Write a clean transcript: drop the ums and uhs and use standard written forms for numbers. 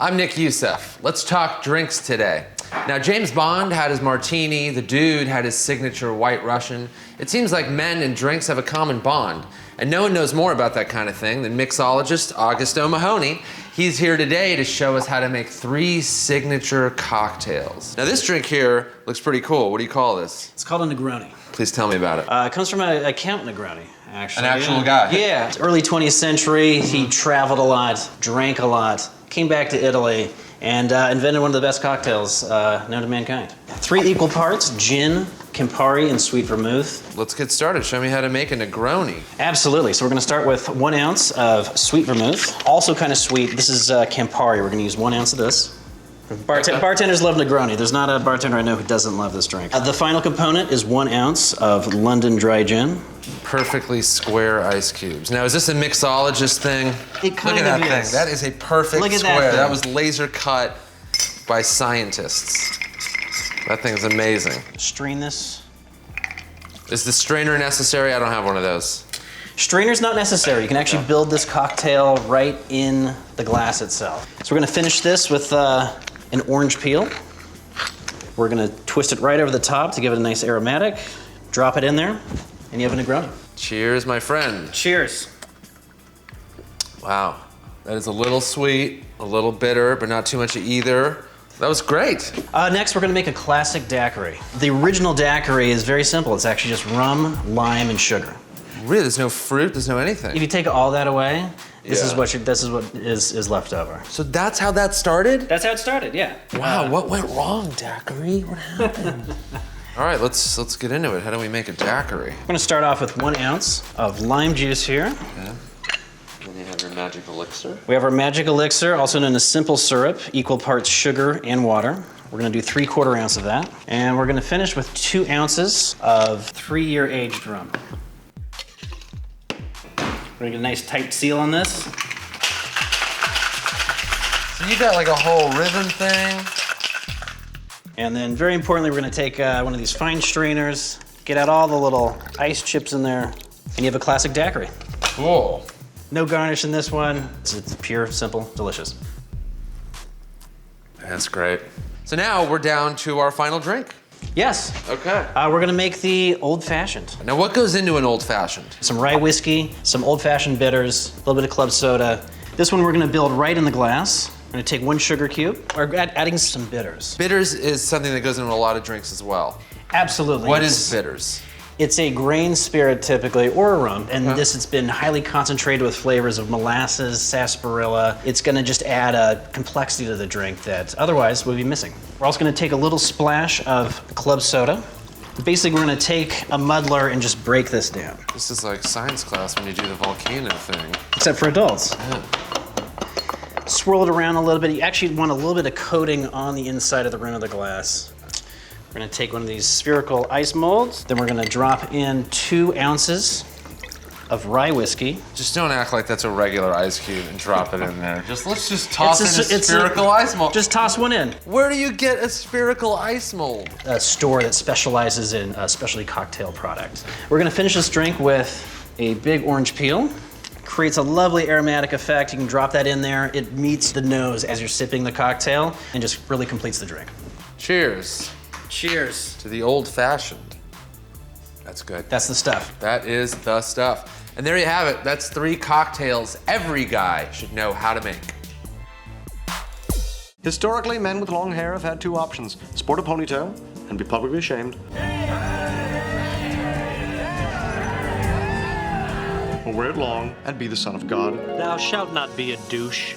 I'm Nick Youssef. Let's talk drinks today. Now, James Bond had his martini, the dude had his signature White Russian. It seems like men and drinks have a common bond, and no one knows more about that kind of thing than mixologist Augusto Mahoney. He's here today to show us how to make 3 signature cocktails. Now, this drink here looks pretty cool. What do you call this? It's called a Negroni. Please tell me about it. It comes from a Count Negroni, actually. An actual guy? Yeah, early 20th century. He traveled a lot, drank a lot, came back to Italy, and invented one of the best cocktails known to mankind. 3 equal parts, gin, Campari, and sweet vermouth. Let's get started. Show me how to make a Negroni. Absolutely. So we're going to start with 1 ounce of sweet vermouth. Also kind of sweet. This is Campari. We're going to use 1 ounce of this. Bartenders love Negroni. There's not a bartender I know who doesn't love this drink. The final component is 1 ounce of London dry gin. Perfectly square ice cubes. Now, is this a mixologist thing? It kind Look at of that is. thing. That is a perfect Look at that square. thing. That was laser cut by scientists. That thing is amazing. Strain this. Is the strainer necessary? I don't have one of those. Strainer's not necessary. You can actually build this cocktail right in the glass itself. So we're gonna finish this with an orange peel. We're gonna twist it right over the top to give it a nice aromatic. Drop it in there, and you have a Negroni. Cheers, my friend. Cheers. Wow. That is a little sweet, a little bitter, but not too much of either. That was great. Next, we're gonna make a classic daiquiri. The original daiquiri is very simple. It's actually just rum, lime, and sugar. Really, there's no fruit, there's no anything. If you take all that away, this is Yeah. what is left over. So that's how that started? That's how it started, yeah. Wow, what went wrong, daiquiri? What happened? All right, let's get into it. How do we make a daiquiri? We're gonna start off with 1 ounce of lime juice here. Okay. Then you have your magic elixir. We have our magic elixir, also known as simple syrup, equal parts sugar and water. We're gonna do 3/4 ounce of that. And we're gonna finish with 2 ounces of 3-year aged rum. We're gonna get a nice tight seal on this. So you got like a whole rhythm thing. And then very importantly, we're gonna take one of these fine strainers, get out all the little ice chips in there, and you have a classic daiquiri. Cool. No garnish in this one. It's pure, simple, delicious. That's great. So now we're down to our final drink. Yes. Okay. We're gonna make the old fashioned. Now what goes into an old fashioned? Some rye whiskey, some old fashioned bitters, a little bit of club soda. This one we're gonna build right in the glass. We're gonna take 1 sugar cube. We're adding some bitters. Bitters is something that goes into a lot of drinks as well. Absolutely. What is bitters? It's a grain spirit typically, or a rum, and this has been highly concentrated with flavors of molasses, sarsaparilla. It's gonna just add a complexity to the drink that otherwise would be missing. We're also gonna take a little splash of club soda. Basically, we're gonna take a muddler and just break this down. This is like science class when you do the volcano thing. Except for adults. Yeah. Swirl it around a little bit. You actually want a little bit of coating on the inside of the rim of the glass. We're gonna take one of these spherical ice molds. Then we're gonna drop in 2 ounces of rye whiskey. Just don't act like that's a regular ice cube and drop it in there. Let's just toss in a it's spherical ice mold. Just toss one in. Where do you get a spherical ice mold? A store that specializes in specialty cocktail products. We're gonna finish this drink with a big orange peel. Creates a lovely aromatic effect. You can drop that in there. It meets the nose as you're sipping the cocktail and just really completes the drink. Cheers. Cheers. To the old fashioned. That's good. That's the stuff. That is the stuff. And there you have it. That's 3 cocktails every guy should know how to make. Historically, men with long hair have had 2 options: sport a ponytail and be publicly shamed, or wear it long and be the son of God. Thou shalt not be a douche.